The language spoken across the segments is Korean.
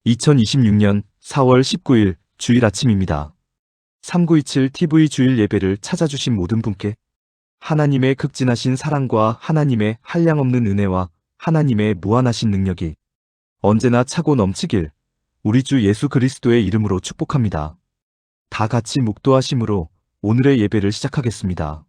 2026년 4월 19일 주일 아침입니다. 3927TV 주일 예배를 찾아주신 모든 분께 하나님의 극진하신 사랑과 하나님의 한량없는 은혜와 하나님의 무한하신 능력이 언제나 차고 넘치길 우리 주 예수 그리스도의 이름으로 축복합니다. 다 같이 묵도하심으로 오늘의 예배를 시작하겠습니다.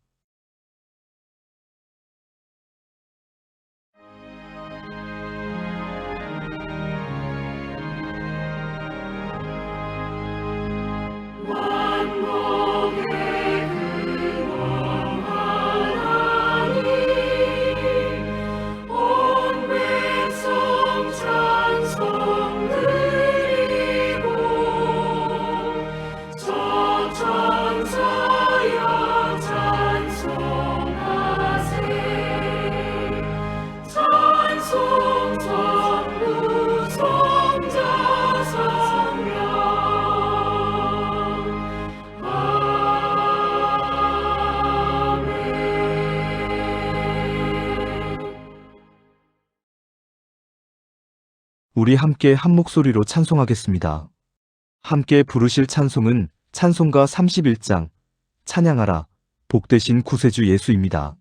우리 함께 한 목소리로 찬송하겠습니다. 함께 부르실 찬송은 찬송가 31장 찬양하라 복되신 구세주 예수입니다.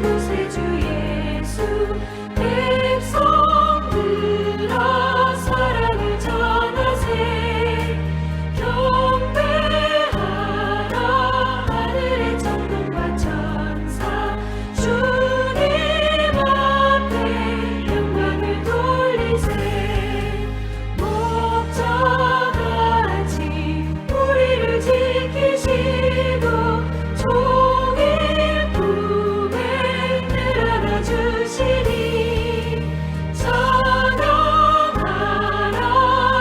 구세주 예수 백성들아 사랑을 전하세 경배하라 하늘의 천군과 천사 주님 앞에 영광을 돌리세 목자같이 우리를 지키시고 주시니 찬양하라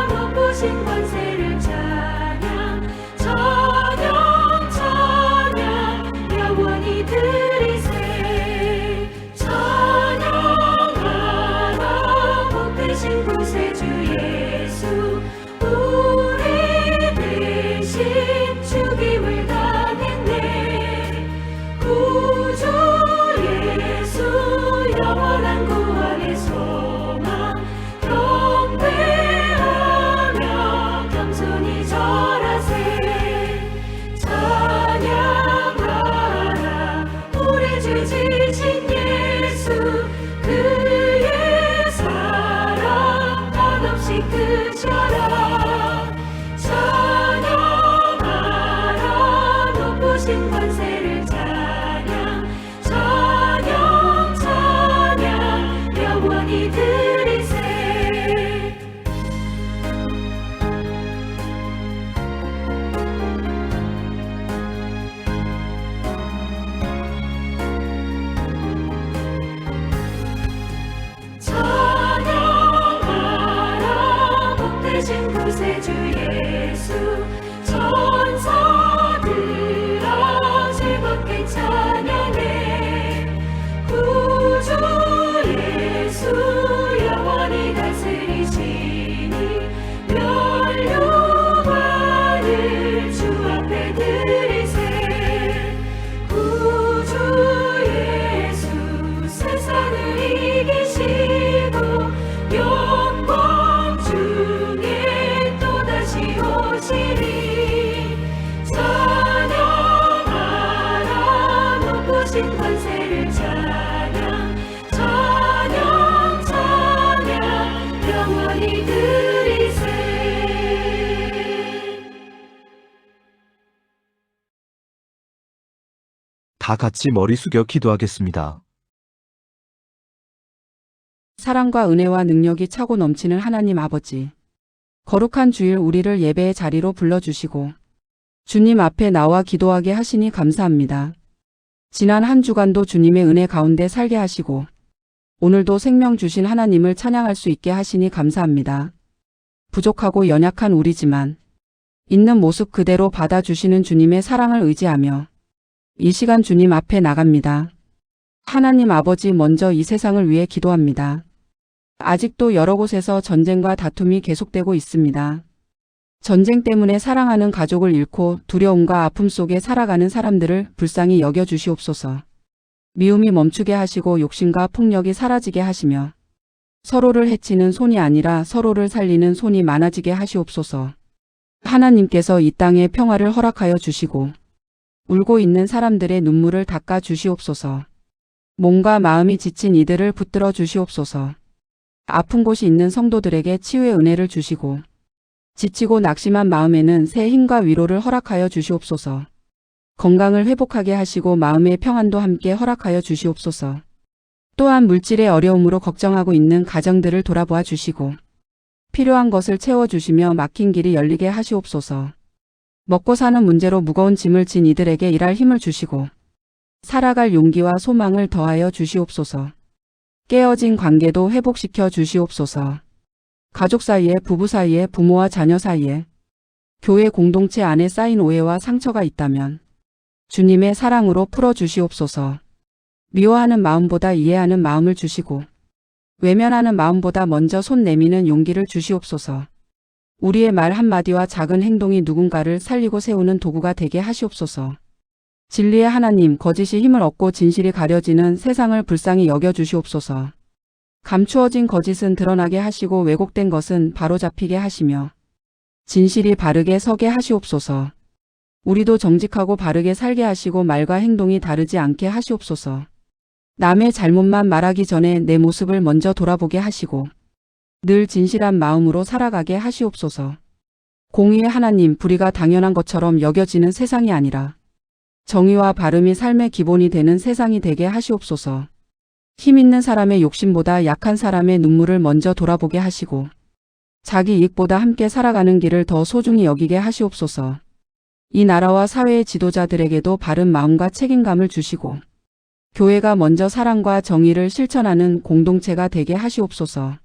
높으신 권세를 찬양 찬양 찬양 영원히 드리세 찬양하라 복되신 구세주 예수 우리 대신 죽임을 당했네 구주 영원한 구원의 소망 경배하며 겸손히 절하세 찬양하라 우리 주 지신 예수 그의 사랑 한없이 크셔라 찬양하라 높으신 권세를 찬양 영원히 드리세 찬양하라 복되신 구세주 예수 천사들아 즐겁게 찬양해 구주 예수 영원히 다스리시니 면류관을 주 앞에 드리세 구주 예수 세상을 이기시고 영광 중에 또다시 오시리 찬양하라 높으신 권세를 찬양 찬양 찬양 영원히 드리세 다 같이 머리 숙여 기도하겠습니다. 사랑과 은혜와 능력이 차고 넘치는 하나님 아버지, 거룩한 주일 우리를 예배의 자리로 불러주시고 주님 앞에 나와 기도하게 하시니 감사합니다. 지난 한 주간도 주님의 은혜 가운데 살게 하시고 오늘도 생명 주신 하나님을 찬양할 수 있게 하시니 감사합니다. 부족하고 연약한 우리지만 있는 모습 그대로 받아주시는 주님의 사랑을 의지하며 이 시간 주님 앞에 나갑니다. 하나님 아버지 먼저 이 세상을 위해 기도합니다. 아직도 여러 곳에서 전쟁과 다툼이 계속되고 있습니다. 전쟁 때문에 사랑하는 가족을 잃고 두려움과 아픔 속에 살아가는 사람들을 불쌍히 여겨 주시옵소서. 미움이 멈추게 하시고 욕심과 폭력이 사라지게 하시며 서로를 해치는 손이 아니라 서로를 살리는 손이 많아지게 하시옵소서. 하나님께서 이 땅에 평화를 허락하여 주시고 울고 있는 사람들의 눈물을 닦아 주시옵소서. 몸과 마음이 지친 이들을 붙들어 주시옵소서. 아픈 곳이 있는 성도들에게 치유의 은혜를 주시고 지치고 낙심한 마음에는 새 힘과 위로를 허락하여 주시옵소서. 건강을 회복하게 하시고 마음의 평안도 함께 허락하여 주시옵소서. 또한 물질의 어려움으로 걱정하고 있는 가정들을 돌아보아 주시고 필요한 것을 채워주시며 막힌 길이 열리게 하시옵소서. 먹고 사는 문제로 무거운 짐을 진 이들에게 일할 힘을 주시고 살아갈 용기와 소망을 더하여 주시옵소서. 깨어진 관계도 회복시켜 주시옵소서. 가족 사이에, 부부 사이에, 부모와 자녀 사이에, 교회 공동체 안에 쌓인 오해와 상처가 있다면 주님의 사랑으로 풀어 주시옵소서. 미워하는 마음보다 이해하는 마음을 주시고 외면하는 마음보다 먼저 손 내미는 용기를 주시옵소서. 우리의 말 한마디와 작은 행동이 누군가를 살리고 세우는 도구가 되게 하시옵소서. 진리의 하나님, 거짓이 힘을 얻고 진실이 가려지는 세상을 불쌍히 여겨 주시옵소서. 감추어진 거짓은 드러나게 하시고 왜곡된 것은 바로잡히게 하시며 진실이 바르게 서게 하시옵소서. 우리도 정직하고 바르게 살게 하시고 말과 행동이 다르지 않게 하시옵소서. 남의 잘못만 말하기 전에 내 모습을 먼저 돌아보게 하시고 늘 진실한 마음으로 살아가게 하시옵소서. 공의의 하나님, 불의가 당연한 것처럼 여겨지는 세상이 아니라 정의와 바름이 삶의 기본이 되는 세상이 되게 하시옵소서. 힘 있는 사람의 욕심보다 약한 사람의 눈물을 먼저 돌아보게 하시고 자기 이익보다 함께 살아가는 길을 더 소중히 여기게 하시옵소서. 이 나라와 사회의 지도자들에게도 바른 마음과 책임감을 주시고 교회가 먼저 사랑과 정의를 실천하는 공동체가 되게 하시옵소서.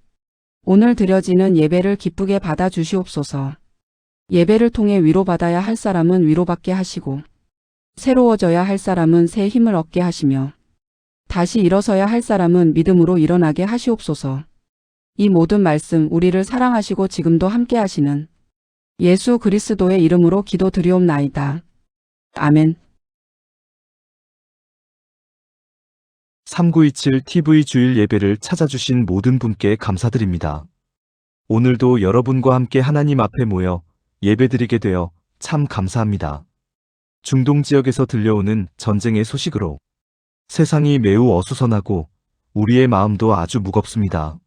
오늘 드려지는 예배를 기쁘게 받아 주시옵소서. 예배를 통해 위로받아야 할 사람은 위로받게 하시고 새로워져야 할 사람은 새 힘을 얻게 하시며 다시 일어서야 할 사람은 믿음으로 일어나게 하시옵소서. 이 모든 말씀 우리를 사랑하시고 지금도 함께 하시는 예수 그리스도의 이름으로 기도드리옵나이다. 아멘. 3927TV 주일 예배를 찾아주신 모든 분께 감사드립니다. 오늘도 여러분과 함께 하나님 앞에 모여 예배드리게 되어 참 감사합니다. 중동 지역에서 들려오는 전쟁의 소식으로 세상이 매우 어수선하고 우리의 마음도 아주 무겁습니다.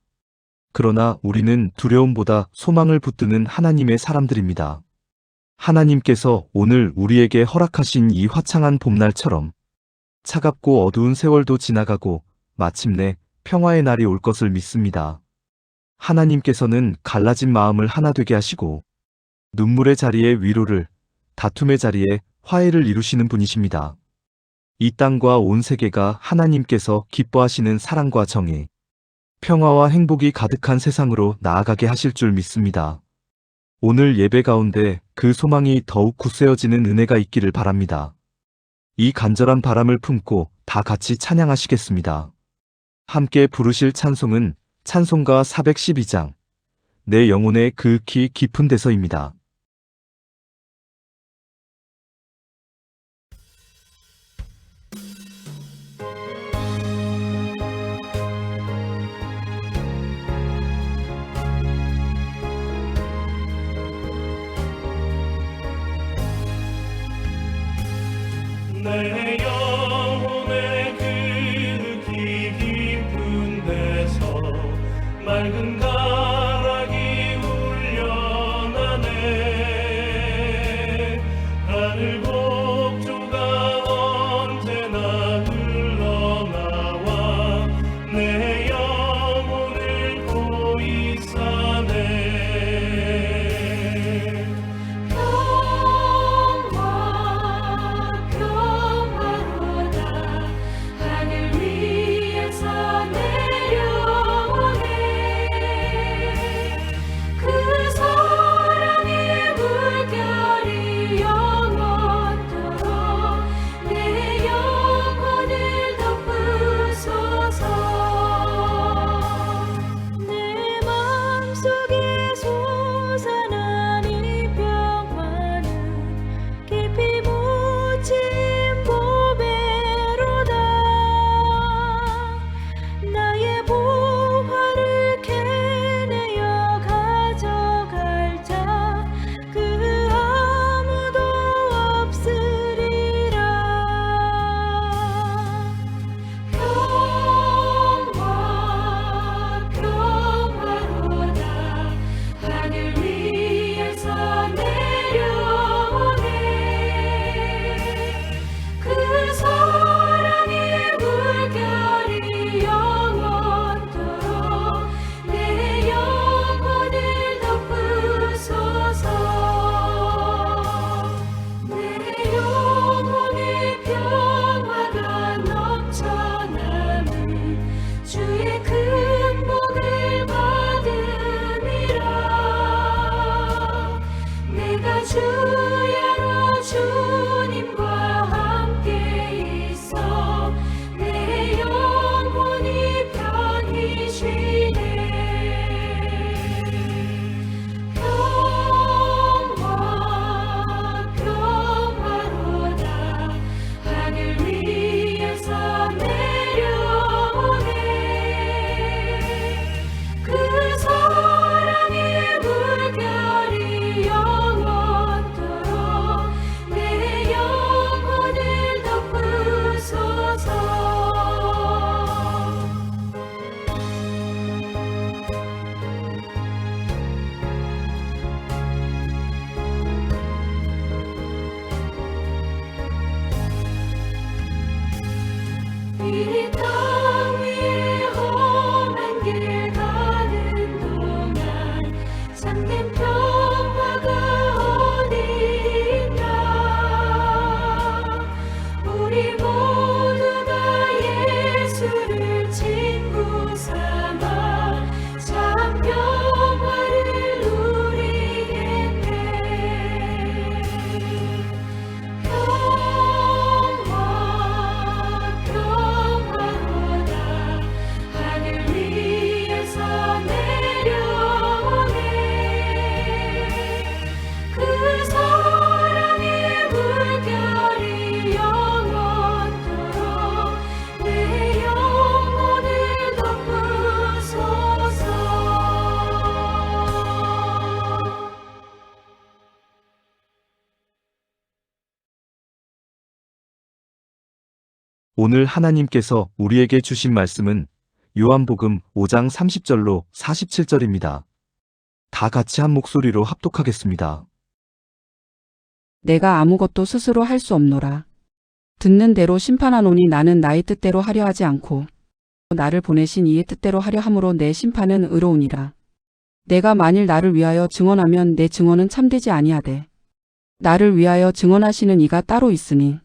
그러나 우리는 두려움보다 소망을 붙드는 하나님의 사람들입니다. 하나님께서 오늘 우리에게 허락하신 이 화창한 봄날처럼 차갑고 어두운 세월도 지나가고 마침내 평화의 날이 올 것을 믿습니다. 하나님께서는 갈라진 마음을 하나 되게 하시고 눈물의 자리에 위로를, 다툼의 자리에 화해를 이루시는 분이십니다. 이 땅과 온 세계가 하나님께서 기뻐하시는 사랑과 정의, 평화와 행복이 가득한 세상으로 나아가게 하실 줄 믿습니다. 오늘 예배 가운데 그 소망이 더욱 굳세어지는 은혜가 있기를 바랍니다. 이 간절한 바람을 품고 다 같이 찬양하시겠습니다. 함께 부르실 찬송은 찬송가 412장, 내 영혼의 그윽히 깊은 데서입니다. 내 영혼의 그윽히 깊은 데서 맑은 가락이 울려나네. 하늘 곡조가 언제나 흘러나와 내 영혼을 고이 싸네. 평화 평화로운 주야로 주님과 함께 있어 내 영혼이 편히 쉬네. 평화 평화로다 하늘 위에서 내려오네. 그 사랑의 물결이 영원토록 내 영혼을 덮으소서. 이 땅 위에 험한 길 가는 동안 참된 평화가 어디 있나. 우리 모두 다 예수를 친구 삼아 참 평화를 누리겠네. 평화로다 하늘 위에서 내려오네. 그 사랑의 물결이 영원토록 내 영혼을 덮으소서. 오늘 하나님께서 우리에게 주신 말씀은 요한복음 5장 30절로 47절입니다. 다 같이 한 목소리로 합독하겠습니다. 내가 아무것도 스스로 할 수 없노라. 듣는 대로 심판하노니 나는 나의 뜻대로 하려 하지 않고 나를 보내신 이의 뜻대로 하려 함으로 내 심판은 의로우니라. 내가 만일 나를 위하여 증언하면 내 증언은 참되지 아니하되 나를 위하여 증언하시는 이가 따로 있으니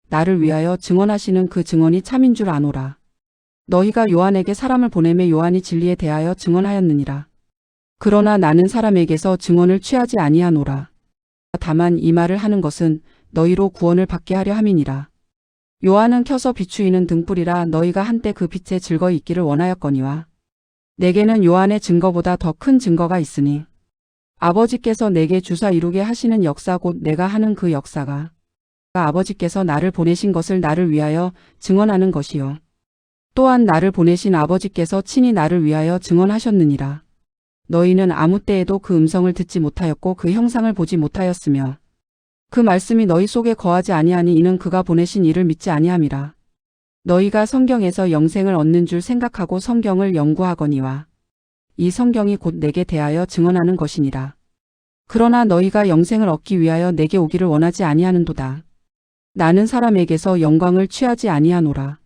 나를 위하여 증언하시는 그 증언이 참인 줄 아노라. 너희가 요한에게 사람을 보내매 요한이 진리에 대하여 증언하였느니라. 그러나 나는 사람에게서 증언을 취하지 아니하노라. 다만 이 말을 하는 것은 너희로 구원을 받게 하려 함이니라. 요한은 켜서 비추이는 등불이라 너희가 한때 그 빛에 즐거이 있기를 원하였거니와 내게는 요한의 증거보다 더 큰 증거가 있으니 아버지께서 내게 주사 이루게 하시는 역사 곧 내가 하는 그 역사가 아버지께서 나를 보내신 것을 나를 위하여 증언하는 것이요. 또한 나를 보내신 아버지께서 친히 나를 위하여 증언하셨느니라. 너희는 아무 때에도 그 음성을 듣지 못하였고 그 형상을 보지 못하였으며 그 말씀이 너희 속에 거하지 아니하니 이는 그가 보내신 이를 믿지 아니함이라. 너희가 성경에서 영생을 얻는 줄 생각하고 성경을 연구하거니와 이 성경이 곧 내게 대하여 증언하는 것이니라. 그러나 너희가 영생을 얻기 위하여 내게 오기를 원하지 아니하는도다. 나는 사람에게서 영광을 취하지 아니하노라.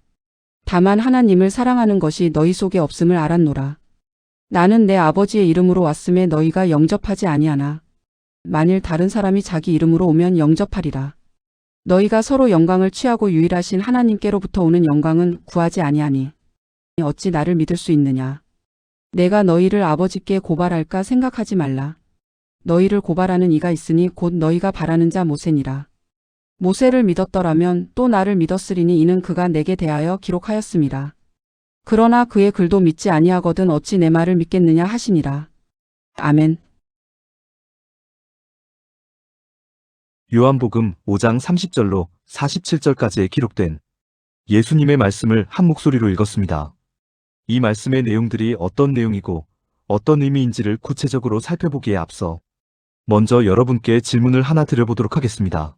다만 하나님을 사랑하는 것이 너희 속에 없음을 알았노라. 나는 내 아버지의 이름으로 왔음에 너희가 영접하지 아니하나 만일 다른 사람이 자기 이름으로 오면 영접하리라. 너희가 서로 영광을 취하고 유일하신 하나님께로부터 오는 영광은 구하지 아니하니 어찌 나를 믿을 수 있느냐. 내가 너희를 아버지께 고발할까 생각하지 말라. 너희를 고발하는 이가 있으니 곧 너희가 바라는 자 모세니라. 모세를 믿었더라면 또 나를 믿었으리니 이는 그가 내게 대하여 기록하였음이라. 그러나 그의 글도 믿지 아니하거든 어찌 내 말을 믿겠느냐 하시니라. 아멘. 요한복음 5장 30절로 47절까지에 기록된 예수님의 말씀을 한 목소리로 읽었습니다. 이 말씀의 내용들이 어떤 내용이고 어떤 의미인지를 구체적으로 살펴보기에 앞서 먼저 여러분께 질문을 하나 드려보도록 하겠습니다.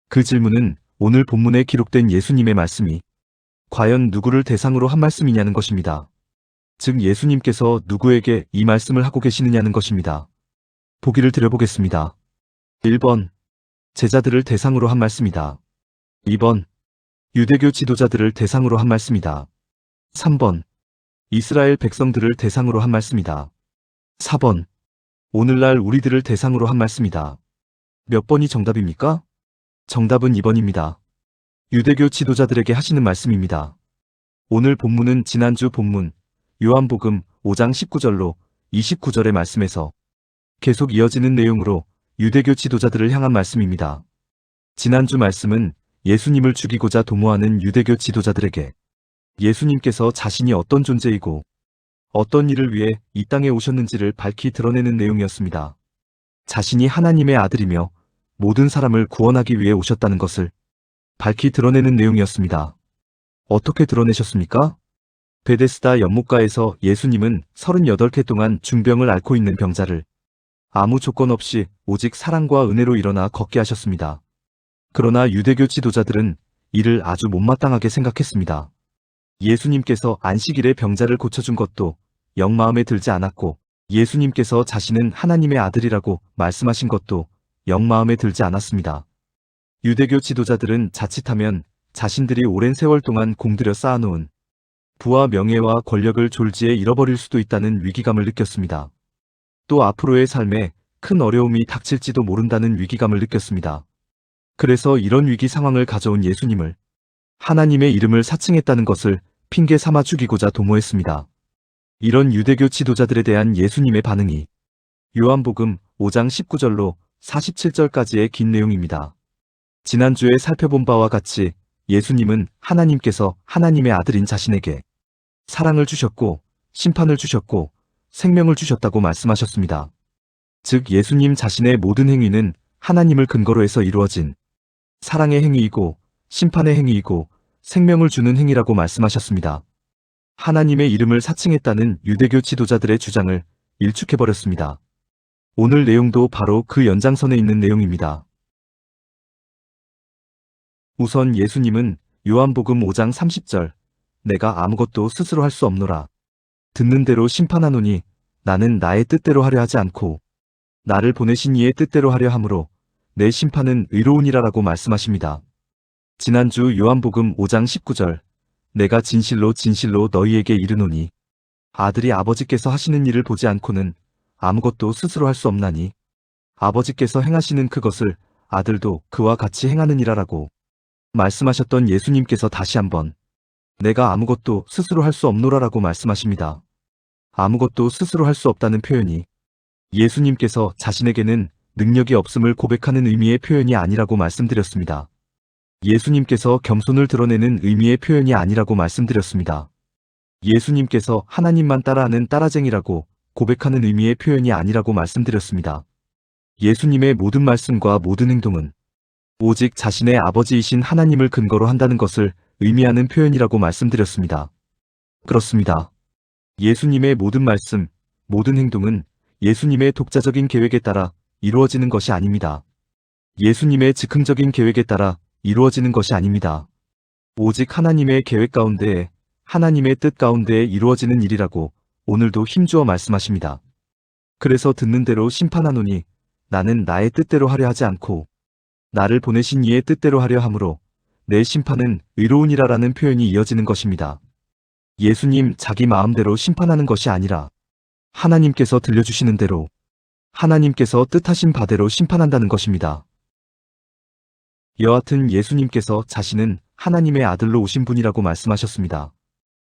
그 질문은 오늘 본문에 기록된 예수님의 말씀이 과연 누구를 대상으로 한 말씀이냐는 것입니다. 즉 예수님께서 누구에게 이 말씀을 하고 계시느냐는 것입니다. 보기를 드려보겠습니다. 1번 제자들을 대상으로 한 말씀이다. 2번 유대교 지도자들을 대상으로 한 말씀이다. 3번 이스라엘 백성들을 대상으로 한 말씀이다. 4번 오늘날 우리들을 대상으로 한 말씀이다. 몇 번이 정답입니까? 정답은 2번입니다. 유대교 지도자들에게 하시는 말씀입니다. 오늘 본문은 지난주 본문 요한복음 5장 19절로 29절의 말씀에서 계속 이어지는 내용으로 유대교 지도자들을 향한 말씀입니다. 지난주 말씀은 예수님을 죽이고자 도모하는 유대교 지도자들에게 예수님께서 자신이 어떤 존재이고 어떤 일을 위해 이 땅에 오셨는지를 밝히 드러내는 내용이었습니다. 자신이 하나님의 아들이며 모든 사람을 구원하기 위해 오셨다는 것을 밝히 드러내는 내용이었습니다. 어떻게 드러내셨습니까? 베데스다 연못가에서 예수님은 38회 동안 중병을 앓고 있는 병자를 아무 조건 없이 오직 사랑과 은혜로 일어나 걷게 하셨습니다. 그러나 유대교 지도자들은 이를 아주 못마땅하게 생각했습니다. 예수님께서 안식일에 병자를 고쳐준 것도 영 마음에 들지 않았고 예수님께서 자신은 하나님의 아들이라고 말씀하신 것도 영 마음에 들지 않았습니다. 유대교 지도자들은 자칫하면 자신들이 오랜 세월 동안 공들여 쌓아놓은 부와 명예와 권력을 졸지에 잃어버릴 수도 있다는 위기감을 느꼈습니다. 또 앞으로의 삶에 큰 어려움이 닥칠지도 모른다는 위기감을 느꼈습니다. 그래서 이런 위기 상황을 가져온 예수님을 하나님의 이름을 사칭했다는 것을 핑계 삼아 죽이고자 도모했습니다. 이런 유대교 지도자들에 대한 예수님의 반응이 요한복음 5장 19절로 47절까지의 긴 내용입니다. 지난주에 살펴본 바와 같이 예수님은 하나님께서 하나님의 아들인 자신에게 사랑을 주셨고 심판을 주셨고 생명을 주셨다고 말씀하셨습니다. 즉 예수님 자신의 모든 행위는 하나님을 근거로 해서 이루어진 사랑의 행위이고 심판의 행위이고 생명을 주는 행위라고 말씀하셨습니다. 하나님의 이름을 사칭했다는 유대교 지도자들의 주장을 일축해버렸습니다. 오늘 내용도 바로 그 연장선에 있는 내용입니다. 우선 예수님은 요한복음 5장 30절 내가 아무것도 스스로 할 수 없노라. 듣는 대로 심판하노니 나는 나의 뜻대로 하려 하지 않고 나를 보내신 이의 뜻대로 하려 함으로 내 심판은 의로우니라라고 말씀하십니다. 지난주 요한복음 5장 19절 내가 진실로 진실로 너희에게 이르노니 아들이 아버지께서 하시는 일을 보지 않고는 아무것도 스스로 할 수 없나니 아버지께서 행하시는 그것을 아들도 그와 같이 행하느니라라고 말씀하셨던 예수님께서 다시 한번 내가 아무것도 스스로 할 수 없노라라고 말씀하십니다. 아무것도 스스로 할 수 없다는 표현이 예수님께서 자신에게는 능력이 없음을 고백하는 의미의 표현이 아니라고 말씀드렸습니다. 예수님께서 겸손을 드러내는 의미의 표현이 아니라고 말씀드렸습니다. 예수님께서 하나님만 따라하는 따라쟁이라고 고백하는 의미의 표현이 아니라고 말씀드렸습니다. 예수님의 모든 말씀과 모든 행동은 오직 자신의 아버지이신 하나님을 근거로 한다는 것을 의미하는 표현이라고 말씀드렸습니다. 그렇습니다. 예수님의 모든 말씀, 모든 행동은 예수님의 독자적인 계획에 따라 이루어지는 것이 아닙니다. 예수님의 즉흥적인 계획에 따라 이루어지는 것이 아닙니다. 오직 하나님의 계획 가운데에 하나님의 뜻 가운데에 이루어지는 일이라고 오늘도 힘주어 말씀하십니다. 그래서 듣는 대로 심판하노니 나는 나의 뜻대로 하려 하지 않고 나를 보내신 이의 뜻대로 하려 함으로 내 심판은 의로우니라라는 표현이 이어지는 것입니다. 예수님 자기 마음대로 심판하는 것이 아니라 하나님께서 들려주시는 대로 하나님께서 뜻하신 바대로 심판한다는 것입니다. 여하튼 예수님께서 자신은 하나님의 아들로 오신 분이라고 말씀하셨습니다.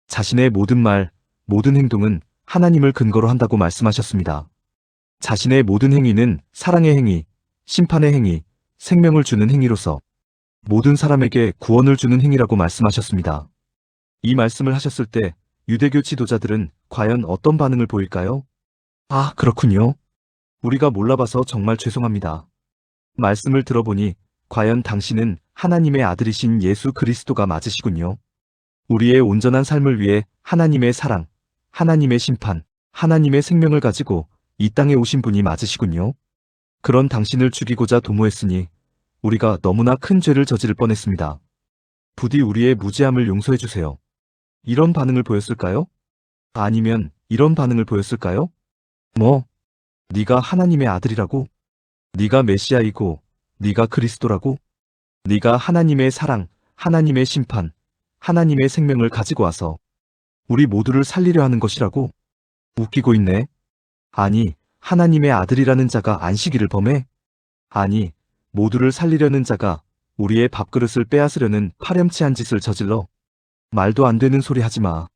자신의 모든 말, 모든 행동은 하나님을 근거로 한다고 말씀하셨습니다. 자신의 모든 행위는 사랑의 행위, 심판의 행위, 생명을 주는 행위로서 모든 사람에게 구원을 주는 행위라고 말씀하셨습니다. 이 말씀을 하셨을 때 유대교 지도자들은 과연 어떤 반응을 보일까요? 아, 그렇군요. 우리가 몰라봐서 정말 죄송합니다. 말씀을 들어보니 과연 당신은 하나님의 아들이신 예수 그리스도가 맞으시군요. 우리의 온전한 삶을 위해 하나님의 사랑, 하나님의 심판, 하나님의 생명을 가지고 이 땅에 오신 분이 맞으시군요. 그런 당신을 죽이고자 도모했으니 우리가 너무나 큰 죄를 저지를 뻔했습니다. 부디 우리의 무지함을 용서해 주세요. 이런 반응을 보였을까요? 아니면 이런 반응을 보였을까요? 뭐? 네가 하나님의 아들이라고? 네가 메시아이고 네가 그리스도라고? 네가 하나님의 사랑, 하나님의 심판, 하나님의 생명을 가지고 와서 우리 모두를 살리려 하는 것이라고? 웃기고 있네. 아니, 하나님의 아들이라는 자가 안식일을 범해? 아니, 모두를 살리려는 자가 우리의 밥그릇을 빼앗으려는 파렴치한 짓을 저질러? 말도 안 되는 소리 하지 마.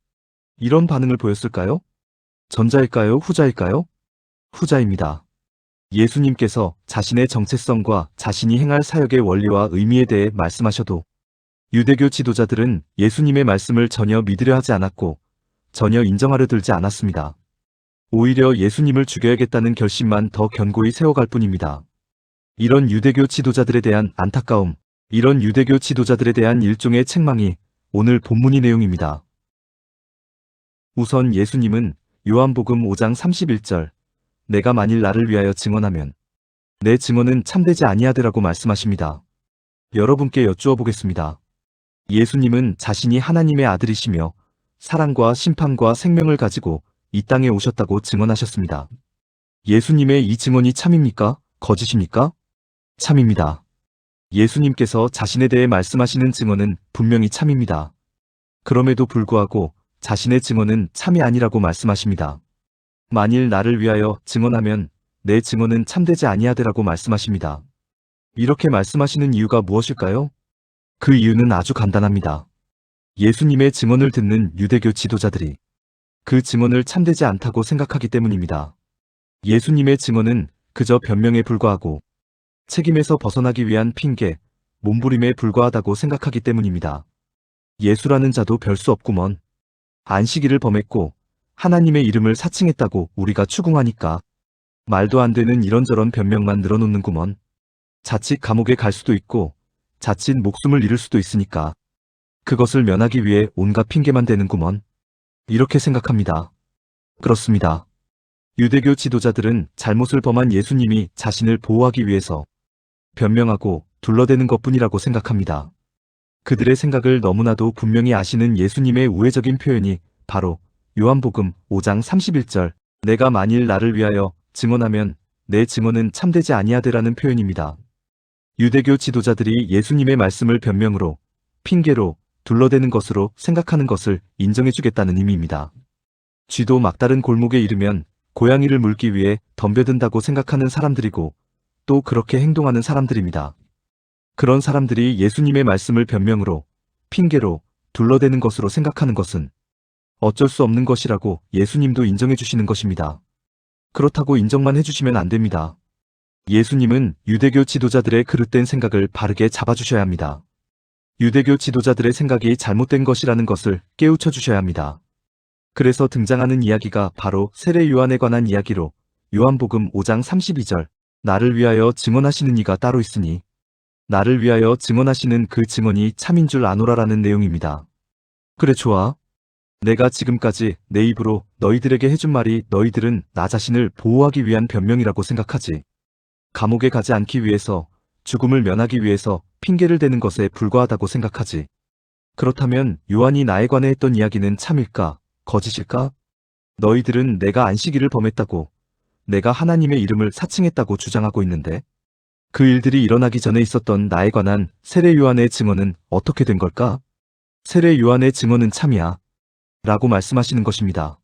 이런 반응을 보였을까요? 전자일까요? 후자일까요? 후자입니다. 예수님께서 자신의 정체성과 자신이 행할 사역의 원리와 의미에 대해 말씀하셔도 유대교 지도자들은 예수님의 말씀을 전혀 믿으려 하지 않았고 전혀 인정하려 들지 않았습니다. 오히려 예수님을 죽여야겠다는 결심만 더 견고히 세워갈 뿐입니다. 이런 유대교 지도자들에 대한 안타까움, 이런 유대교 지도자들에 대한 일종의 책망이 오늘 본문의 내용입니다. 우선 예수님은 요한복음 5장 31절, 내가 만일 나를 위하여 증언하면 내 증언은 참되지 아니하되라고 말씀하십니다. 여러분께 여쭈어 보겠습니다. 예수님은 자신이 하나님의 아들이시며 사랑과 심판과 생명을 가지고 이 땅에 오셨다고 증언하셨습니다. 예수님의 이 증언이 참입니까? 거짓입니까? 참입니다. 예수님께서 자신에 대해 말씀하시는 증언은 분명히 참입니다. 그럼에도 불구하고 자신의 증언은 참이 아니라고 말씀하십니다. 만일 나를 위하여 증언하면 내 증언은 참되지 아니하되라고 말씀하십니다. 이렇게 말씀하시는 이유가 무엇일까요? 그 이유는 아주 간단합니다. 예수님의 증언을 듣는 유대교 지도자들이 그 증언을 참되지 않다고 생각하기 때문입니다. 예수님의 증언은 그저 변명에 불과하고 책임에서 벗어나기 위한 핑계, 몸부림에 불과하다고 생각하기 때문입니다. 예수라는 자도 별 수 없구먼. 안식일을 범했고 하나님의 이름을 사칭했다고 우리가 추궁하니까 말도 안 되는 이런저런 변명만 늘어놓는구먼. 자칫 감옥에 갈 수도 있고 자칫 목숨을 잃을 수도 있으니까 그것을 면하기 위해 온갖 핑계만 대는구먼. 이렇게 생각합니다. 그렇습니다. 유대교 지도자들은 잘못을 범한 예수님이 자신을 보호하기 위해서 변명하고 둘러대는 것뿐이라고 생각합니다. 그들의 생각을 너무나도 분명히 아시는 예수님의 우회적인 표현이 바로 요한복음 5장 31절, 내가 만일 나를 위하여 증언하면 내 증언은 참되지 아니하되라는 표현입니다. 유대교 지도자들이 예수님의 말씀을 변명으로, 핑계로, 둘러대는 것으로 생각하는 것을 인정해주겠다는 의미입니다. 쥐도 막다른 골목에 이르면 고양이를 물기 위해 덤벼든다고 생각하는 사람들이고 또 그렇게 행동하는 사람들입니다. 그런 사람들이 예수님의 말씀을 변명으로, 핑계로, 둘러대는 것으로 생각하는 것은 어쩔 수 없는 것이라고 예수님도 인정해 주시는 것입니다. 그렇다고 인정만 해주시면 안 됩니다. 예수님은 유대교 지도자들의 그릇된 생각을 바르게 잡아주셔야 합니다. 유대교 지도자들의 생각이 잘못된 것이라는 것을 깨우쳐 주셔야 합니다. 그래서 등장하는 이야기가 바로 세례 요한에 관한 이야기로 요한복음 5장 32절, 나를 위하여 증언하시는 이가 따로 있으니 나를 위하여 증언하시는 그 증언이 참인 줄 아노라라는 내용입니다. 그래 좋아. 내가 지금까지 내 입으로 너희들에게 해준 말이 너희들은 나 자신을 보호하기 위한 변명이라고 생각하지. 감옥에 가지 않기 위해서, 죽음을 면하기 위해서 핑계를 대는 것에 불과하다고 생각하지. 그렇다면 요한이 나에 관해 했던 이야기는 참일까, 거짓일까? 너희들은 내가 안식일을 범했다고, 내가 하나님의 이름을 사칭했다고 주장하고 있는데 그 일들이 일어나기 전에 있었던 나에 관한 세례 요한의 증언은 어떻게 된 걸까? 세례 요한의 증언은 참이야. 라고 말씀하시는 것입니다.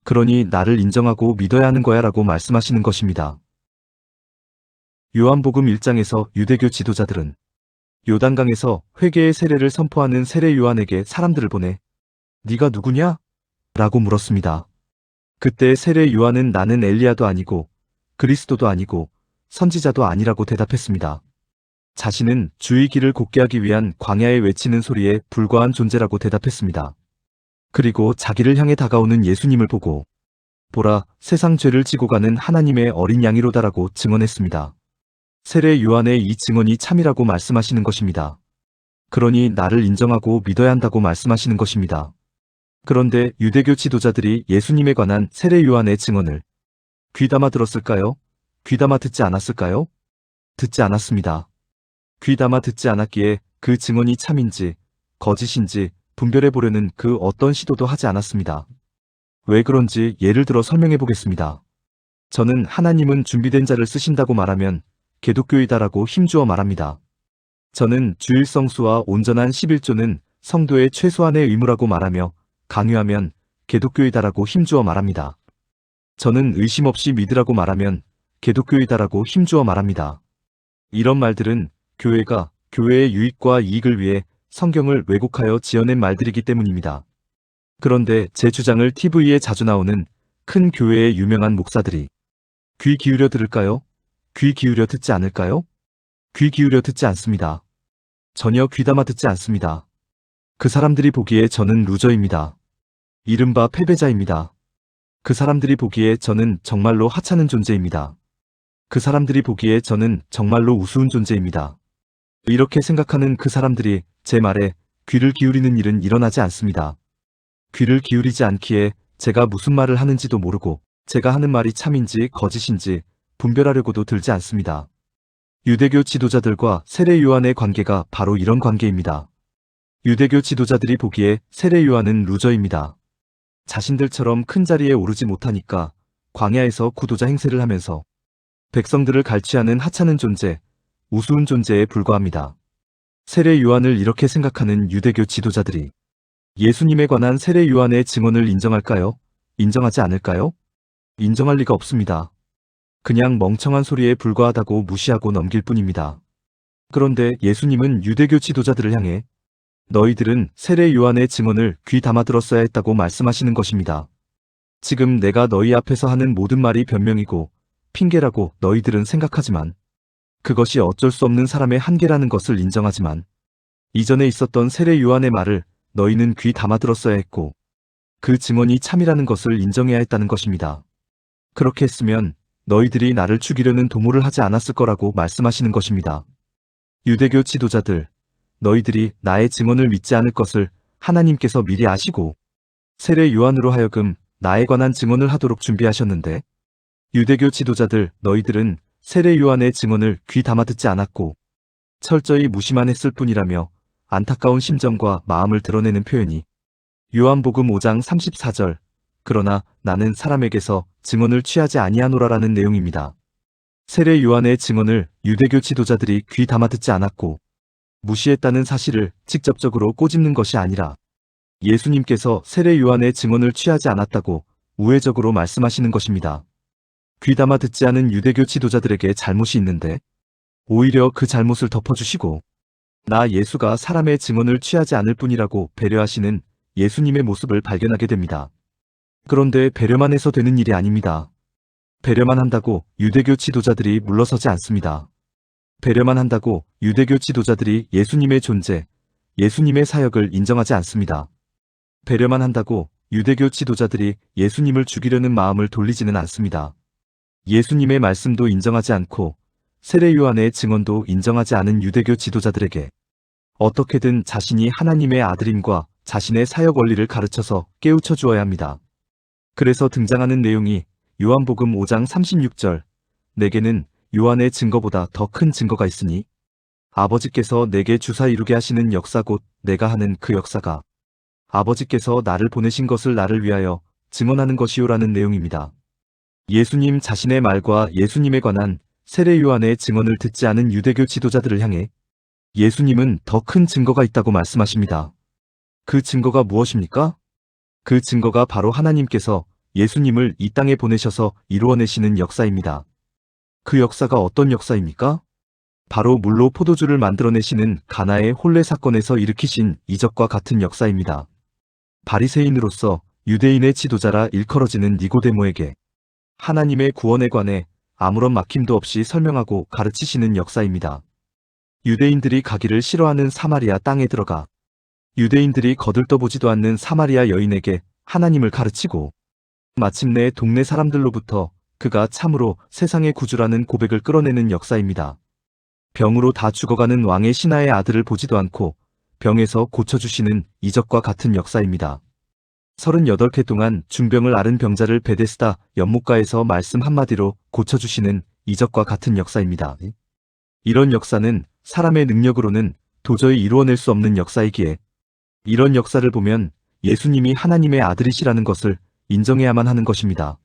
그러니 나를 인정하고 믿어야 하는 거야 라고 말씀하시는 것입니다. 요한복음 1장에서 유대교 지도자들은 요단강에서 회개의 세례를 선포하는 세례 요한에게 사람들을 보내 네가 누구냐? 라고 물었습니다. 그때 세례 요한은 나는 엘리야도 아니고 그리스도도 아니고 선지자도 아니라고 대답했습니다. 자신은 주의 길을 곧게 하기 위한 광야에 외치는 소리에 불과한 존재라고 대답했습니다. 그리고 자기를 향해 다가오는 예수님을 보고 보라, 세상 죄를 지고 가는 하나님의 어린 양이로다라고 증언했습니다. 세례 요한의 이 증언이 참이라고 말씀하시는 것입니다. 그러니 나를 인정하고 믿어야 한다고 말씀하시는 것입니다. 그런데 유대교 지도자들이 예수님에 관한 세례 요한의 증언을 귀담아 들었을까요? 귀담아 듣지 않았을까요? 듣지 않았습니다. 귀담아 듣지 않았기에 그 증언이 참인지 거짓인지 분별해 보려는 그 어떤 시도도 하지 않았습니다. 왜 그런지 예를 들어 설명해 보겠습니다. 저는 하나님은 준비된 자를 쓰신다고 말하면 개독교이다라고 힘주어 말합니다. 저는 주일성수와 온전한 11조는 성도의 최소한의 의무라고 말하며 강요하면 개독교이다라고 힘주어 말합니다. 저는 의심 없이 믿으라고 말하면 개독교이다라고 힘주어 말합니다. 이런 말들은 교회가 교회의 유익과 이익을 위해 성경을 왜곡하여 지어낸 말들이기 때문입니다. 그런데 제 주장을 TV에 자주 나오는 큰 교회의 유명한 목사들이 귀 기울여 들을까요? 귀 기울여 듣지 않을까요? 귀 기울여 듣지 않습니다. 전혀 귀담아 듣지 않습니다. 그 사람들이 보기에 저는 루저입니다. 이른바 패배자입니다. 그 사람들이 보기에 저는 정말로 하찮은 존재입니다. 그 사람들이 보기에 저는 정말로 우스운 존재입니다. 이렇게 생각하는 그 사람들이 제 말에 귀를 기울이는 일은 일어나지 않습니다. 귀를 기울이지 않기에 제가 무슨 말을 하는지도 모르고 제가 하는 말이 참인지 거짓인지 분별하려고도 들지 않습니다. 유대교 지도자들과 세례 요한의 관계가 바로 이런 관계입니다. 유대교 지도자들이 보기에 세례 요한은 루저입니다. 자신들처럼 큰 자리에 오르지 못하니까 광야에서 구도자 행세를 하면서 백성들을 갈취하는 하찮은 존재, 우스운 존재에 불과합니다. 세례 요한을 이렇게 생각하는 유대교 지도자들이 예수님에 관한 세례 요한의 증언을 인정할까요? 인정하지 않을까요? 인정할 리가 없습니다. 그냥 멍청한 소리에 불과하다고 무시하고 넘길 뿐입니다. 그런데 예수님은 유대교 지도자들을 향해 너희들은 세례 요한의 증언을 귀 담아 들었어야 했다고 말씀하시는 것입니다. 지금 내가 너희 앞에서 하는 모든 말이 변명이고 핑계라고 너희들은 생각하지만 그것이 어쩔 수 없는 사람의 한계라는 것을 인정하지만 이전에 있었던 세례 요한의 말을 너희는 귀 담아 들었어야 했고 그 증언이 참이라는 것을 인정해야 했다는 것입니다. 그렇게 했으면 너희들이 나를 죽이려는 도모를 하지 않았을 거라고 말씀하시는 것입니다. 유대교 지도자들, 너희들이 나의 증언을 믿지 않을 것을 하나님께서 미리 아시고 세례 요한으로 하여금 나에 관한 증언을 하도록 준비하셨는데 유대교 지도자들, 너희들은 세례 요한의 증언을 귀 담아 듣지 않았고 철저히 무시만 했을 뿐이라며 안타까운 심정과 마음을 드러내는 표현이 요한복음 5장 34절 그러나 나는 사람에게서 증언을 취하지 아니하노라라는 내용입니다. 세례 요한의 증언을 유대교 지도자들이 귀 담아 듣지 않았고 무시했다는 사실을 직접적으로 꼬집는 것이 아니라 예수님께서 세례 요한의 증언을 취하지 않았다고 우회적으로 말씀하시는 것입니다. 귀 담아 듣지 않은 유대교 지도자들에게 잘못이 있는데 오히려 그 잘못을 덮어주시고 나 예수가 사람의 증언을 취하지 않을 뿐이라고 배려하시는 예수님의 모습을 발견하게 됩니다. 그런데 배려만 해서 되는 일이 아닙니다. 배려만 한다고 유대교 지도자들이 물러서지 않습니다. 배려만 한다고 유대교 지도자들이 예수님의 존재, 예수님의 사역을 인정하지 않습니다. 배려만 한다고 유대교 지도자들이 예수님을 죽이려는 마음을 돌리지는 않습니다. 예수님의 말씀도 인정하지 않고 세례 요한의 증언도 인정하지 않은 유대교 지도자들에게 어떻게든 자신이 하나님의 아들임과 자신의 사역 원리를 가르쳐서 깨우쳐 주어야 합니다. 그래서 등장하는 내용이 요한복음 5장 36절 내게는 요한의 증거보다 더 큰 증거가 있으니 아버지께서 내게 주사 이루게 하시는 역사 곧 내가 하는 그 역사가 아버지께서 나를 보내신 것을 나를 위하여 증언하는 것이요라는 내용입니다. 예수님 자신의 말과 예수님에 관한 세례 요한의 증언을 듣지 않은 유대교 지도자들을 향해 예수님은 더 큰 증거가 있다고 말씀하십니다. 그 증거가 무엇입니까? 그 증거가 바로 하나님께서 예수님을 이 땅에 보내셔서 이루어내시는 역사입니다. 그 역사가 어떤 역사입니까? 바로 물로 포도주를 만들어내시는 가나의 혼례 사건에서 일으키신 이적과 같은 역사입니다. 바리새인으로서 유대인의 지도자라 일컬어지는 니고데모에게 하나님의 구원에 관해 아무런 막힘도 없이 설명하고 가르치시는 역사입니다. 유대인들이 가기를 싫어하는 사마리아 땅에 들어가 유대인들이 거들떠보지도 않는 사마리아 여인에게 하나님을 가르치고 마침내 동네 사람들로부터 그가 참으로 세상의 구주라는 고백을 끌어내는 역사입니다. 병으로 다 죽어가는 왕의 신하의 아들을 보지도 않고 병에서 고쳐주시는 이적과 같은 역사입니다. 38회 동안 중병을 앓은 병자를 베데스다 연못가에서 말씀 한마디로 고쳐주시는 이적과 같은 역사입니다. 이런 역사는 사람의 능력으로는 도저히 이루어낼 수 없는 역사이기에 이런 역사를 보면 예수님이 하나님의 아들이시라는 것을 인정해야만 하는 것입니다.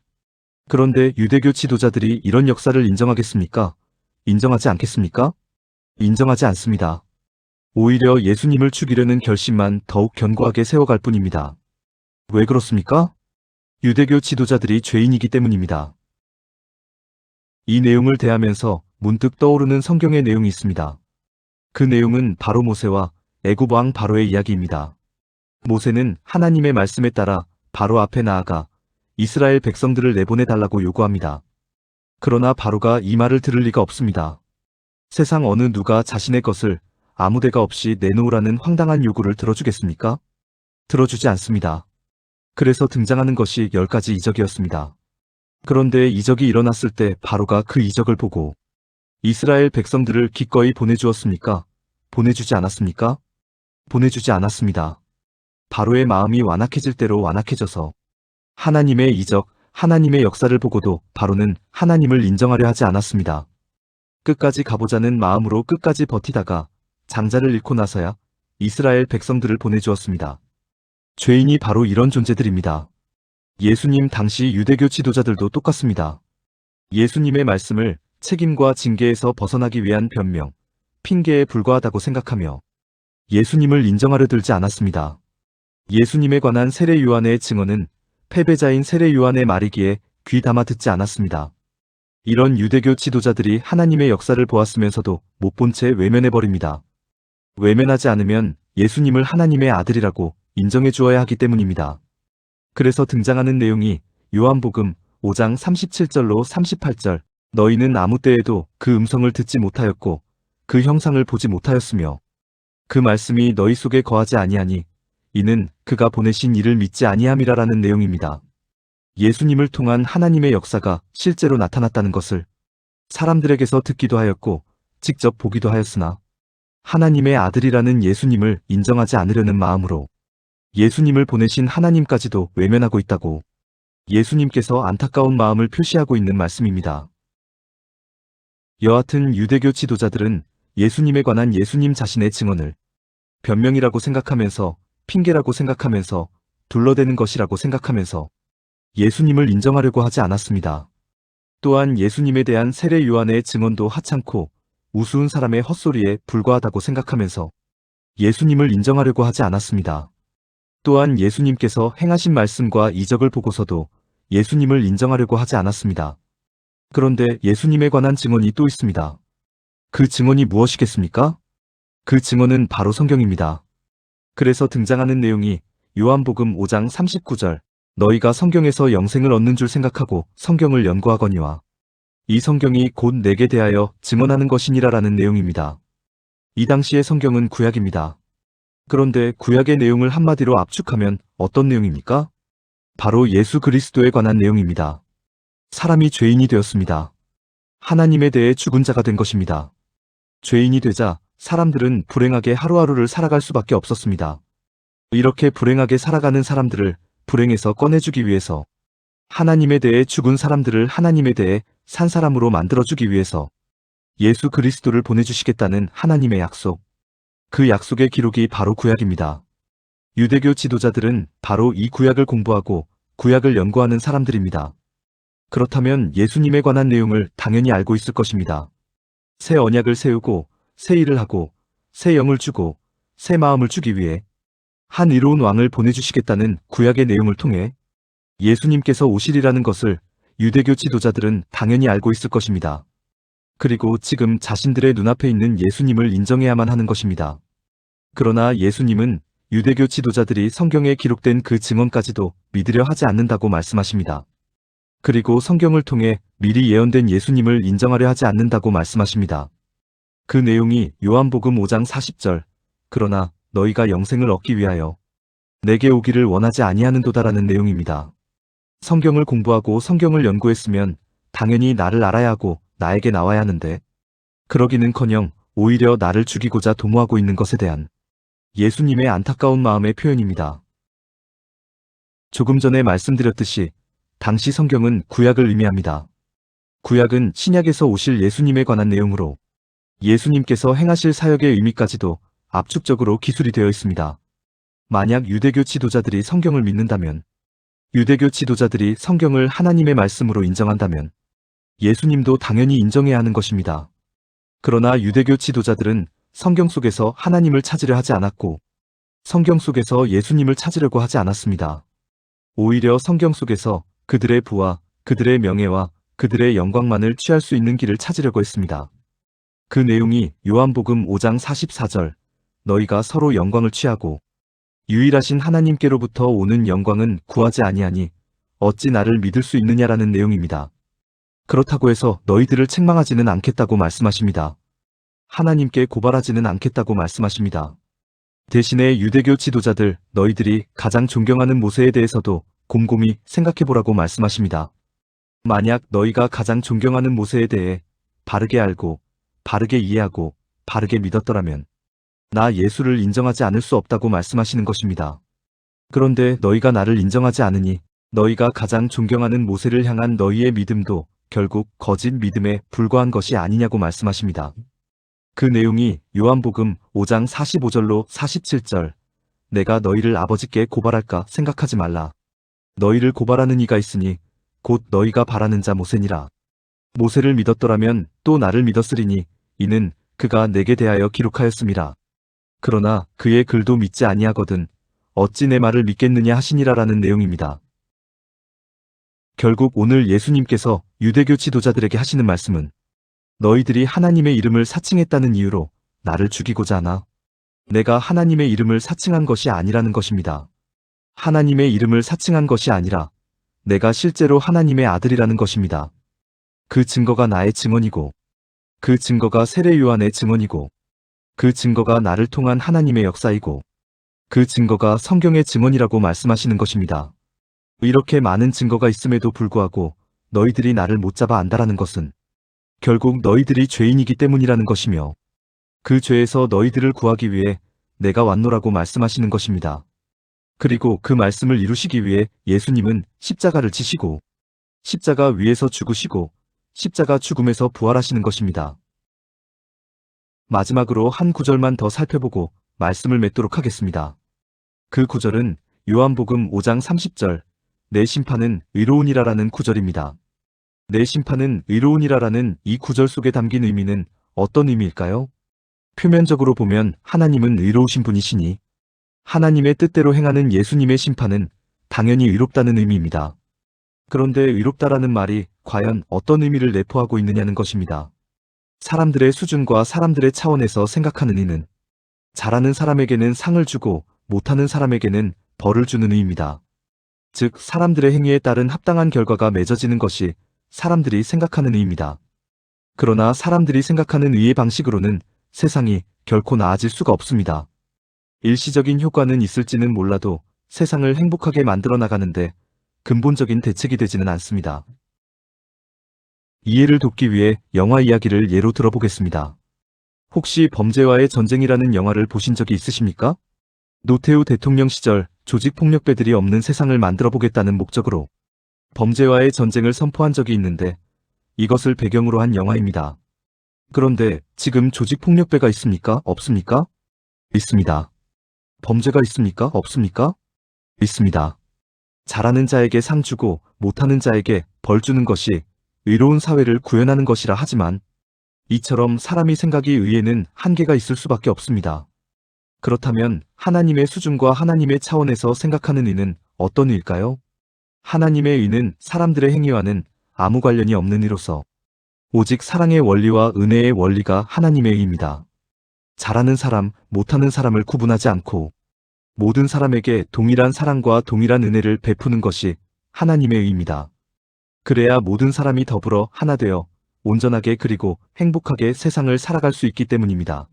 그런데 유대교 지도자들이 이런 역사를 인정하겠습니까? 인정하지 않겠습니까? 인정하지 않습니다. 오히려 예수님을 죽이려는 결심만 더욱 견고하게 세워갈 뿐입니다. 왜 그렇습니까? 유대교 지도자들이 죄인이기 때문입니다. 이 내용을 대하면서 문득 떠오르는 성경의 내용이 있습니다. 그 내용은 바로 모세와 애굽 왕 바로의 이야기입니다. 모세는 하나님의 말씀에 따라 바로 앞에 나아가 이스라엘 백성들을 내보내달라고 요구합니다. 그러나 바로가 이 말을 들을 리가 없습니다. 세상 어느 누가 자신의 것을 아무 데가 없이 내놓으라는 황당한 요구를 들어주겠습니까? 들어주지 않습니다. 그래서 등장하는 것이 10가지 이적이었습니다. 그런데 이적이 일어났을 때 바로가 그 이적을 보고 이스라엘 백성들을 기꺼이 보내주었습니까? 보내주지 않았습니까? 보내주지 않았습니다. 바로의 마음이 완악해질 대로 완악해져서 하나님의 이적, 하나님의 역사를 보고도 바로는 하나님을 인정하려 하지 않았습니다. 끝까지 가보자는 마음으로 끝까지 버티다가 장자를 잃고 나서야 이스라엘 백성들을 보내주었습니다. 죄인이 바로 이런 존재들입니다. 예수님 당시 유대교 지도자들도 똑같습니다. 예수님의 말씀을 책임과 징계에서 벗어나기 위한 변명, 핑계에 불과하다고 생각하며 예수님을 인정하려 들지 않았습니다. 예수님에 관한 세례 요한의 증언은 패배자인 세례 요한의 말이기에 귀 담아 듣지 않았습니다. 이런 유대교 지도자들이 하나님의 역사를 보았으면서도 못 본 채 외면해버립니다. 외면하지 않으면 예수님을 하나님의 아들이라고 인정해 주어야 하기 때문입니다. 그래서 등장하는 내용이 요한복음 5장 37절로 38절, 너희는 아무 때에도 그 음성을 듣지 못하였고 그 형상을 보지 못하였으며 그 말씀이 너희 속에 거하지 아니하니 이는 그가 보내신 이를 믿지 아니함이라라는 내용입니다. 예수님을 통한 하나님의 역사가 실제로 나타났다는 것을 사람들에게서 듣기도 하였고 직접 보기도 하였으나 하나님의 아들이라는 예수님을 인정하지 않으려는 마음으로 예수님을 보내신 하나님까지도 외면하고 있다고 예수님께서 안타까운 마음을 표시하고 있는 말씀입니다. 여하튼 유대교 지도자들은 예수님에 관한 예수님 자신의 증언을 변명이라고 생각하면서 핑계라고 생각하면서 둘러대는 것이라고 생각하면서 예수님을 인정하려고 하지 않았습니다. 또한 예수님에 대한 세례 요한의 증언도 하찮고 우스운 사람의 헛소리에 불과하다고 생각하면서 예수님을 인정하려고 하지 않았습니다. 또한 예수님께서 행하신 말씀과 이적을 보고서도 예수님을 인정하려고 하지 않았습니다. 그런데 예수님에 관한 증언이 또 있습니다. 그 증언이 무엇이겠습니까? 그 증언은 바로 성경입니다. 그래서 등장하는 내용이 요한복음 5장 39절, 너희가 성경에서 영생을 얻는 줄 생각하고 성경을 연구하거니와 이 성경이 곧 내게 대하여 증언하는 것이니라라는 내용입니다. 이 당시의 성경은 구약입니다. 그런데 구약의 내용을 한마디로 압축하면 어떤 내용입니까? 바로 예수 그리스도에 관한 내용입니다. 사람이 죄인이 되었습니다. 하나님에 대해 죽은 자가 된 것입니다. 죄인이 되자 사람들은 불행하게 하루하루를 살아갈 수밖에 없었습니다. 이렇게 불행하게 살아가는 사람들을 불행에서 꺼내주기 위해서 하나님에 대해 죽은 사람들을 하나님에 대해 산 사람으로 만들어주기 위해서 예수 그리스도를 보내주시겠다는 하나님의 약속. 그 약속의 기록이 바로 구약입니다. 유대교 지도자들은 바로 이 구약을 공부하고 구약을 연구하는 사람들입니다. 그렇다면 예수님에 관한 내용을 당연히 알고 있을 것입니다. 새 언약을 세우고 새 일을 하고 새 영을 주고 새 마음을 주기 위해 한 이로운 왕을 보내주시겠다는 구약의 내용을 통해 예수님께서 오시리라는 것을 유대교 지도자들은 당연히 알고 있을 것입니다. 그리고 지금 자신들의 눈앞에 있는 예수님을 인정해야만 하는 것입니다. 그러나 예수님은 유대교 지도자들이 성경에 기록된 그 증언까지도 믿으려 하지 않는다고 말씀하십니다. 그리고 성경을 통해 미리 예언된 예수님을 인정하려 하지 않는다고 말씀하십니다. 그 내용이 요한복음 5장 40절, 그러나 너희가 영생을 얻기 위하여 내게 오기를 원하지 아니하는도다라는 내용입니다. 성경을 공부하고 성경을 연구했으면 당연히 나를 알아야 하고 나에게 나와야 하는데 그러기는커녕 오히려 나를 죽이고자 도모하고 있는 것에 대한 예수님의 안타까운 마음의 표현입니다. 조금 전에 말씀드렸듯이 당시 성경은 구약을 의미합니다. 구약은 신약에서 오실 예수님에 관한 내용으로 예수님께서 행하실 사역의 의미까지도 압축적으로 기술이 되어 있습니다. 만약 유대교 지도자들이 성경을 믿는다면, 유대교 지도자들이 성경을 하나님의 말씀으로 인정한다면 예수님도 당연히 인정해야 하는 것입니다. 그러나 유대교 지도자들은 성경 속에서 하나님을 찾으려 하지 않았고 성경 속에서 예수님을 찾으려고 하지 않았습니다. 오히려 성경 속에서 그들의 부와 그들의 명예와 그들의 영광만을 취할 수 있는 길을 찾으려고 했습니다. 그 내용이 요한복음 5장 44절, 너희가 서로 영광을 취하고 유일하신 하나님께로부터 오는 영광은 구하지 아니하니 어찌 나를 믿을 수 있느냐라는 내용입니다. 그렇다고 해서 너희들을 책망하지는 않겠다고 말씀하십니다. 하나님께 고발하지는 않겠다고 말씀하십니다. 대신에 유대교 지도자들 너희들이 가장 존경하는 모세에 대해서도 곰곰이 생각해보라고 말씀하십니다. 만약 너희가 가장 존경하는 모세에 대해 바르게 알고 바르게 이해하고 바르게 믿었더라면 나 예수를 인정하지 않을 수 없다고 말씀하시는 것입니다. 그런데 너희가 나를 인정하지 않으니 너희가 가장 존경하는 모세를 향한 너희의 믿음도 결국 거짓 믿음에 불과한 것이 아니냐고 말씀하십니다. 그 내용이 요한복음 5장 45절로 47절 내가 너희를 아버지께 고발할까 생각하지 말라. 너희를 고발하는 이가 있으니 곧 너희가 바라는 자 모세니라. 모세를 믿었더라면 또 나를 믿었으리니 이는 그가 내게 대하여 기록하였음이라. 그러나 그의 글도 믿지 아니하거든 어찌 내 말을 믿겠느냐 하시니라라는 내용입니다. 결국 오늘 예수님께서 유대교 지도자들에게 하시는 말씀은 너희들이 하나님의 이름을 사칭했다는 이유로 나를 죽이고자 하나? 내가 하나님의 이름을 사칭한 것이 아니라는 것입니다. 하나님의 이름을 사칭한 것이 아니라 내가 실제로 하나님의 아들이라는 것입니다. 그 증거가 나의 증언이고 그 증거가 세례 요한의 증언이고 그 증거가 나를 통한 하나님의 역사이고 그 증거가 성경의 증언이라고 말씀하시는 것입니다. 이렇게 많은 증거가 있음에도 불구하고 너희들이 나를 못 잡아 안다라는 것은 결국 너희들이 죄인이기 때문이라는 것이며 그 죄에서 너희들을 구하기 위해 내가 왔노라고 말씀하시는 것입니다. 그리고 그 말씀을 이루시기 위해 예수님은 십자가를 지시고 십자가 위에서 죽으시고 십자가 죽음에서 부활하시는 것입니다. 마지막으로 한 구절만 더 살펴보고 말씀을 맺도록 하겠습니다. 그 구절은 요한복음 5장 30절 내 심판은 의로우니라라는 구절입니다. 내 심판은 의로우니라라는 이 구절 속에 담긴 의미는 어떤 의미일까요? 표면적으로 보면 하나님은 의로우신 분이시니 하나님의 뜻대로 행하는 예수님의 심판은 당연히 의롭다는 의미입니다. 그런데 의롭다라는 말이 과연 어떤 의미를 내포하고 있느냐는 것입니다. 사람들의 수준과 사람들의 차원에서 생각하는 이는 잘하는 사람에게는 상을 주고 못하는 사람에게는 벌을 주는 의입니다. 즉 사람들의 행위에 따른 합당한 결과가 맺어지는 것이 사람들이 생각하는 의입니다. 그러나 사람들이 생각하는 의의 방식으로는 세상이 결코 나아질 수가 없습니다. 일시적인 효과는 있을지는 몰라도 세상을 행복하게 만들어 나가는데 근본적인 대책이 되지는 않습니다. 이해를 돕기 위해 영화 이야기를 예로 들어보겠습니다. 혹시 범죄와의 전쟁이라는 영화를 보신 적이 있으십니까? 노태우 대통령 시절 조직폭력배들이 없는 세상을 만들어 보겠다는 목적으로 범죄와의 전쟁을 선포한 적이 있는데 이것을 배경으로 한 영화입니다. 그런데 지금 조직폭력배가 있습니까? 없습니까? 있습니다. 범죄가 있습니까? 없습니까? 있습니다. 잘하는 자에게 상 주고 못하는 자에게 벌 주는 것이 의로운 사회를 구현하는 것이라 하지만 이처럼 사람이 생각이 의에는 한계가 있을 수밖에 없습니다. 그렇다면 하나님의 수준과 하나님의 차원에서 생각하는 의는 어떤 의일까요? 하나님의 의는 사람들의 행위와는 아무 관련이 없는 의로서 오직 사랑의 원리와 은혜의 원리가 하나님의 의입니다. 잘하는 사람, 못하는 사람을 구분하지 않고 모든 사람에게 동일한 사랑과 동일한 은혜를 베푸는 것이 하나님의 의입니다. 그래야 모든 사람이 더불어 하나 되어 온전하게 그리고 행복하게 세상을 살아갈 수 있기 때문입니다.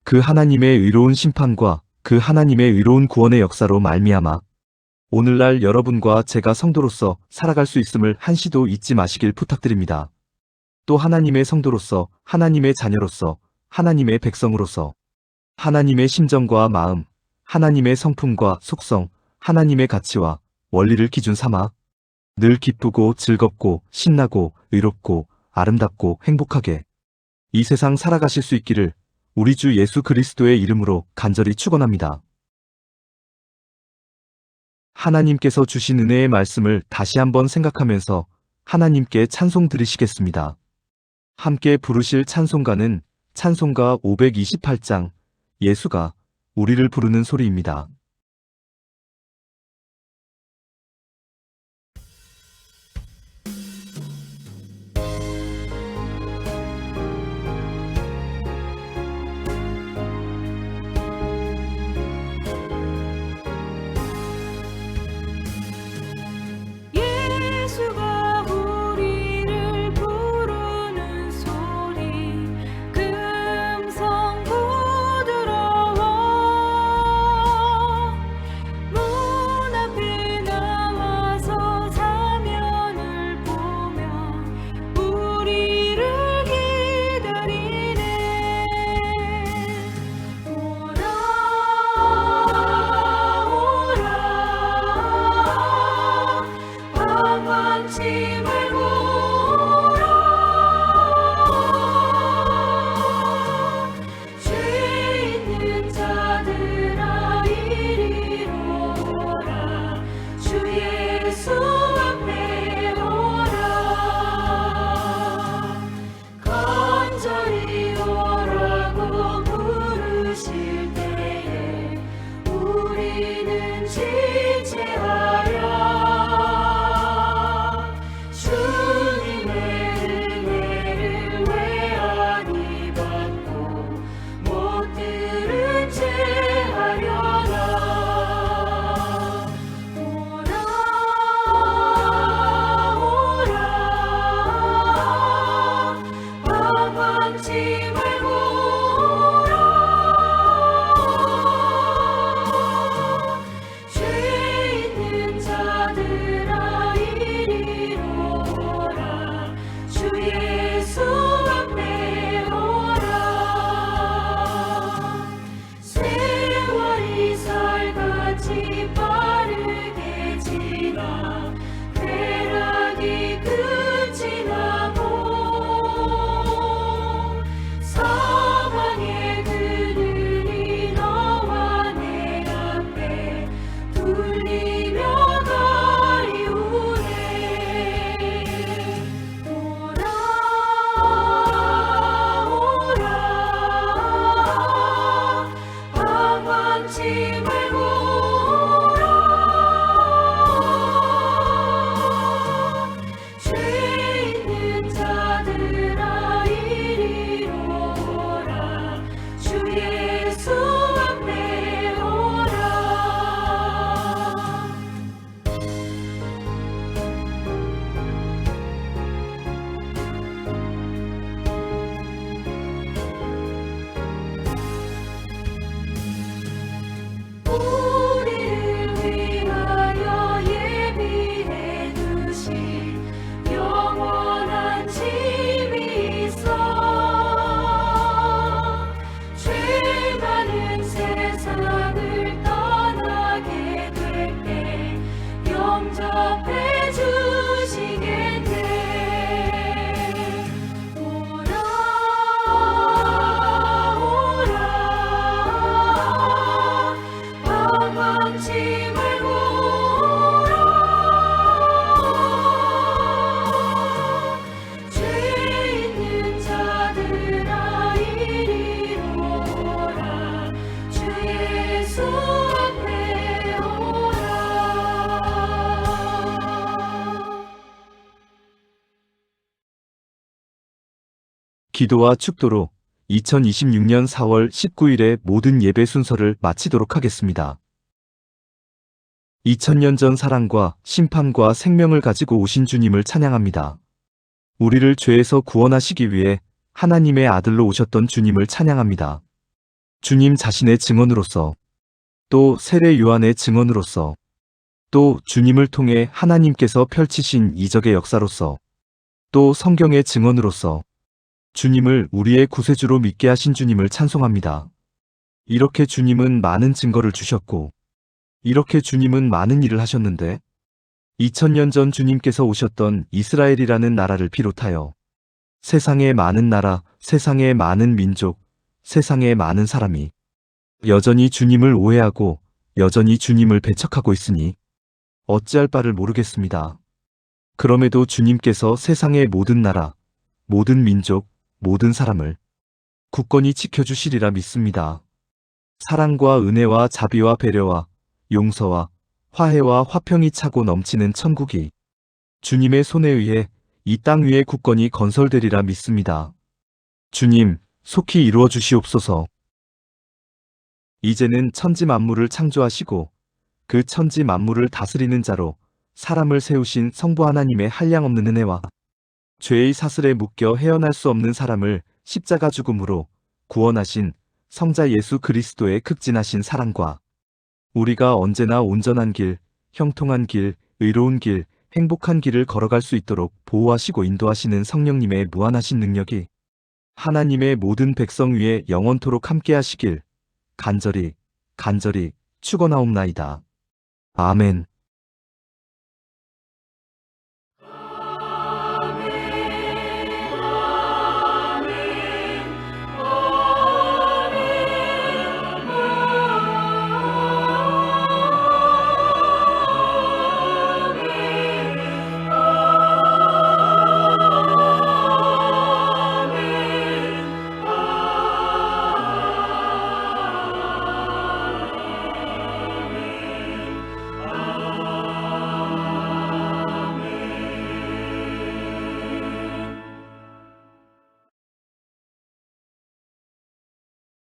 그 하나님의 의로운 심판과 그 하나님의 의로운 구원의 역사로 말미암아 오늘날 여러분과 제가 성도로서 살아갈 수 있음을 한시도 잊지 마시길 부탁드립니다. 또 하나님의 성도로서, 하나님의 자녀로서, 하나님의 백성으로서 하나님의 심정과 마음, 하나님의 성품과 속성, 하나님의 가치와 원리를 기준 삼아 늘 기쁘고 즐겁고 신나고 의롭고 아름답고 행복하게 이 세상 살아가실 수 있기를 우리 주 예수 그리스도의 이름으로 간절히 축원합니다. 하나님께서 주신 은혜의 말씀을 다시 한번 생각하면서 하나님께 찬송 드리시겠습니다. 함께 부르실 찬송가는 찬송가 528장 예수가 우리를 부르는 소리입니다. 예수가 우리를 기도와 축도로 2026년 4월 19일에 모든 예배 순서를 마치도록 하겠습니다. 2000년 전 사랑과 심판과 생명을 가지고 오신 주님을 찬양합니다. 우리를 죄에서 구원하시기 위해 하나님의 아들로 오셨던 주님을 찬양합니다. 주님 자신의 증언으로서, 또 세례 요한의 증언으로서, 또 주님을 통해 하나님께서 펼치신 이적의 역사로서, 또 성경의 증언으로서 주님을 우리의 구세주로 믿게 하신 주님을 찬송합니다. 이렇게 주님은 많은 증거를 주셨고, 이렇게 주님은 많은 일을 하셨는데, 2000년 전 주님께서 오셨던 이스라엘이라는 나라를 비롯하여 세상의 많은 나라, 세상의 많은 민족, 세상의 많은 사람이 여전히 주님을 오해하고 여전히 주님을 배척하고 있으니 어찌할 바를 모르겠습니다. 그럼에도 주님께서 세상의 모든 나라, 모든 민족, 모든 사람을 굳건히 지켜주시리라 믿습니다. 사랑과 은혜와 자비와 배려와 용서와 화해와 화평이 차고 넘치는 천국이 주님의 손에 의해 이 땅 위에 굳건히 건설되리라 믿습니다. 주님, 속히 이루어 주시옵소서. 이제는 천지 만물을 창조하시고 그 천지 만물을 다스리는 자로 사람을 세우신 성부 하나님의 한량없는 은혜와 죄의 사슬에 묶여 헤어날 수 없는 사람을 십자가 죽음으로 구원하신 성자 예수 그리스도의 극진하신 사랑과 우리가 언제나 온전한 길, 형통한 길, 의로운 길, 행복한 길을 걸어갈 수 있도록 보호하시고 인도하시는 성령님의 무한하신 능력이 하나님의 모든 백성 위에 영원토록 함께 하시길 간절히 축원하옵나이다. 아멘.